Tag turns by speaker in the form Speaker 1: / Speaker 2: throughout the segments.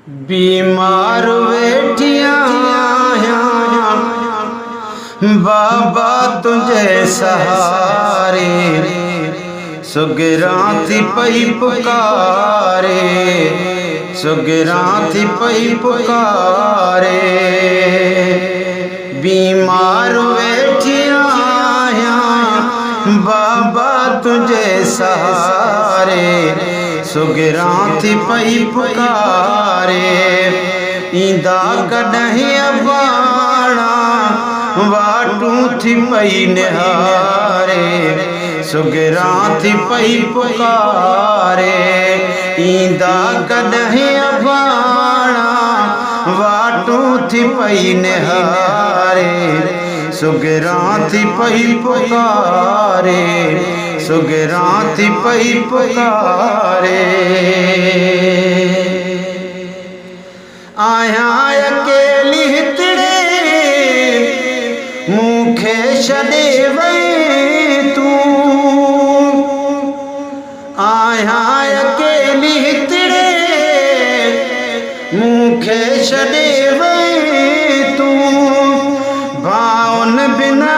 Speaker 1: बीमार वेठिया बाबा तुझे सहारे, सुगरा थी पई पुकारे, सुगरा थी पई पुकारे। बीमार वेठिया बाबा तुझे सहारे, सुगरा थी पई पुकारे। ईंदा कॾहिं अबाणा वाटू थी पई निहारे, सुगरा थी पई पुकारे। ईंदा कॾहिं अबाणा वाटू थी पई निहारे, सुगरा थी पई पुकारे, सुगरा थी पई पुकारे। आया अकेली हितड़े मूंखे छॾे वई तू, आया अकेली हितड़े मूंखे छॾे वई तू। भाउन बिना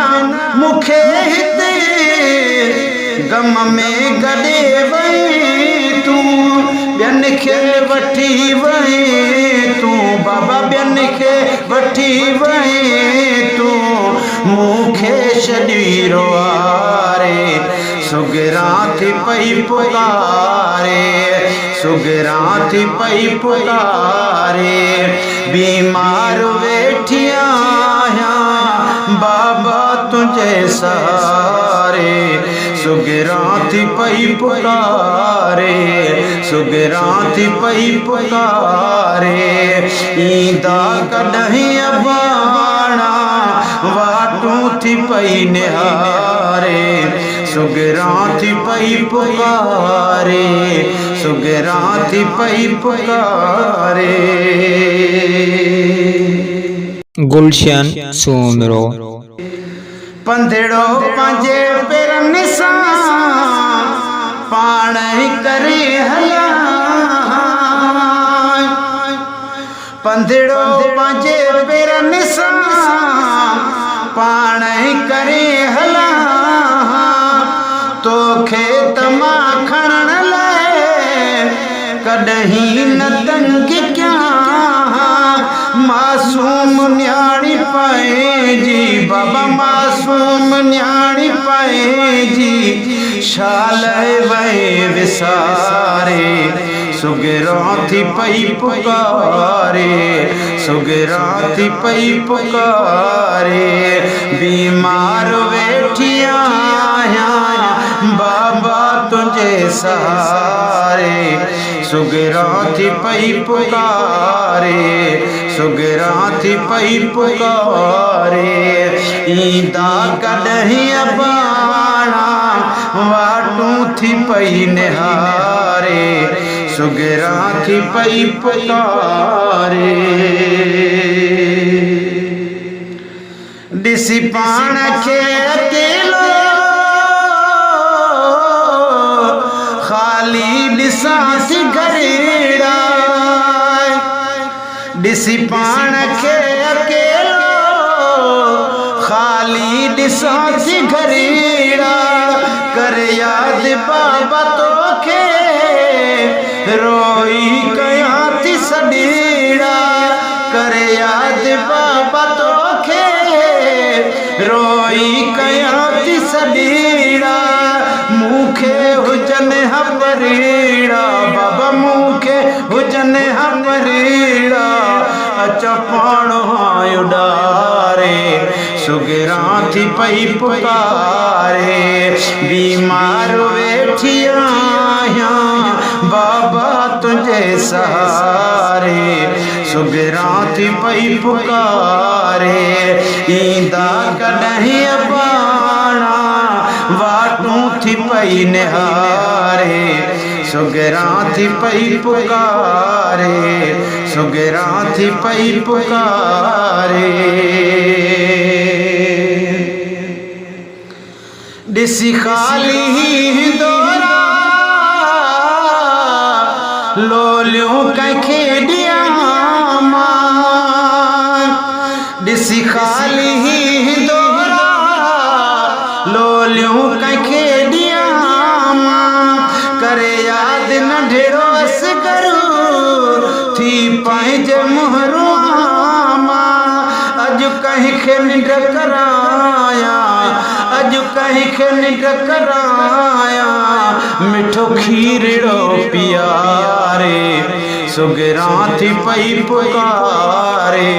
Speaker 1: मूंखे हिते गम में गॾे वई तू, ॿियनि खे वठी वई तू बाबा, ॿियनि खे वठी वई तू। मूंखे छॾी रोआरे, सुगरा थी पई पुकारे, सुगरा थी पई पुकारे। बीमार वेठिया बाबा तुझे सहारे, सुगरा थी पई पुकारे, सुगरा थी पई पुकारे। ईंदा कॾहिं अबाणा वाटू थी पई निहारे, सुगरा थी पई पुकारे, सुगरा थी पई पुकारे।
Speaker 2: गुलशन सूमरो
Speaker 1: पंधड़ो पंहिंजे पेरनि सां पाण ई करे हलिया, पंधड़ो पंहिंजे पेरनि सां पाण ई करे हलिया। तोखे तमा खणण लाइ कॾहिं न तंग कयां, मासूम न्याणी पाएजी बाबा, मासूम न्याणी पाएजी शाल वए विसारे, सुगरा थी पई पुकारे, सुगरा थी पई पुकारे। बीमार वेठिया बाबा तुझे सहारे, सुगरा थी पई पुकारे, सुगरा थी पई पुकारे। ईंदा कॾहिं अबाणा वाटू थी पई निहारे, सुगरा थी पई पुकारे। ॾिसी पाण खे अकेलो खाली ॾिसां थी घरेड़ा, ॾिसी पाण खे अकेलो खाली ॾिसां थी घरेड़ा। कर याद बाबा तोखे रोई कयां थी सॾेड़ा, कर याद बाबा तोखे रोई कयां थी सॾेड़ा। मूंखे हुजनि हबरेड़ा बाबा, मूंखे हुजनि हबरेड़ा। अच पाण उॾारे, सुगरा थी पई पुकारे। बीमार वेठिया बाबा तुझे सहारे, सुगरा थी पई पुकारे। ईंदा कॾहिं अबाणा वाटू थी पई निहारे, सुगरा थी पई पुकारे, सुगरा थी पई पुकारे। ॾिसी खाली दोरा लोलियूं कंहिंखे ॾियां, खाली ही दोरा लोलियों कंखे ॾियां करे याद न ढेरो अस करूं थी पंहिंजे मुहरो अज कहीं खे निंड कराया अज कहीं खे निंड कराया मिठो खीरड़ो पियारे सुगरा थी पई पुकारे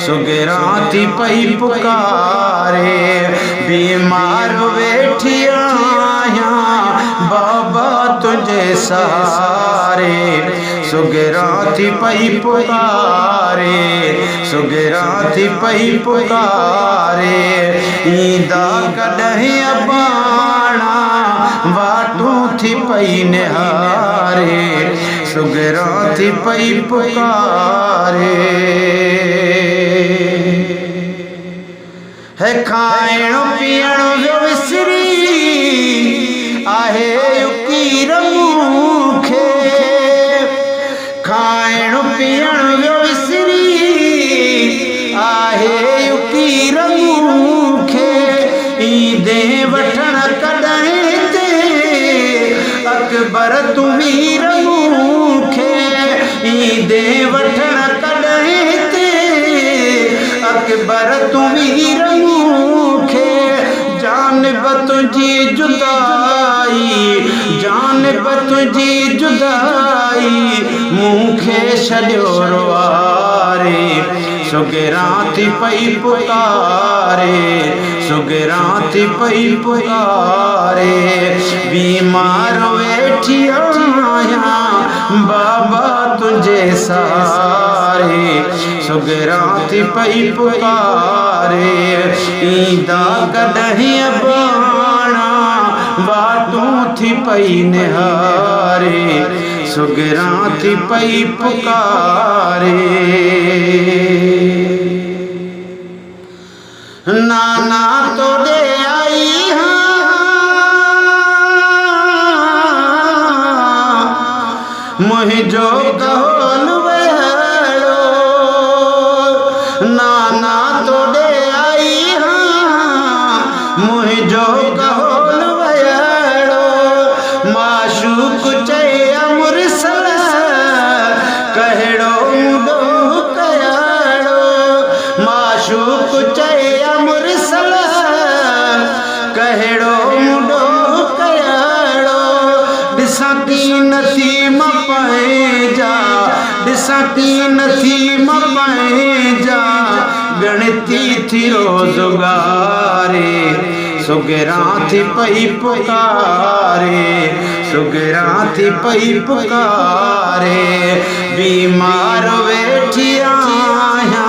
Speaker 1: सुगरा थी पई पुकारे बीमार वेठी आया बाबा तुझे सहारे सुगरा थी पई पुकारे सुगरा थी पई पुकारे ईंदा कॾहिं अबाणा वाटूं थी पई निहारे सुगरा थी पई पुकारे है खाइण पीअण जो विसरी आहे युकीर मूंखे खाइण पीअण जो विसरी आहे युकीर मूंखे ईंदे वठण कॾहिं ते अकबर तूं वीर मूंखे ईंदे वठण कॾहिं ते अकबर तूं वीर मूंखे जानब तुंहिंजी जुदाई जानब तुंहिंजी जुदाई मूंखे छॾियो रुआरे सुगरा थी पई पुकारे सुगरा थी पई पुकारे बीमार वेठी आया बाबा तुझे सहारे सुगरा थी पई पुकारे ईंदा कॾहिं अबाणा वाटूं थी पई निहारे सुगरा थी पई पुकारे नाना तोड़े आई मुझो कहोल वेड़ो नाना तोड़े आई मुझो कहोल वेड़ो माशूक चया मुरसल कहिड़ो मुंडो कयाड़ो माशूक चया मुरसल कहिड़ो मुंडो कयाड़ो ॾिसां की नथी मां पंहिंजा ॾिसां की नथी मां पंहिंजा गणती थी रोज़गारे सुगरा थी पई पुकारे सुगरा थी पई पुकारे बीमार वेठी आया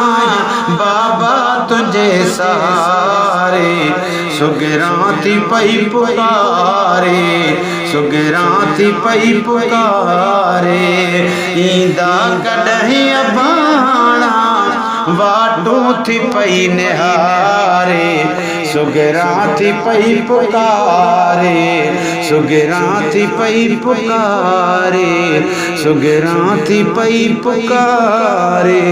Speaker 1: बाबा तुझे सहारे सुगरा थी पई पुकारे सुगरा थी पई पुकारे ईंदा कॾहिं अबाणा वाटूं थी पई निहारे सुगरा थी पई पुकारे सुगरा थी पई पुकारे सुगरा थी पई पुकारे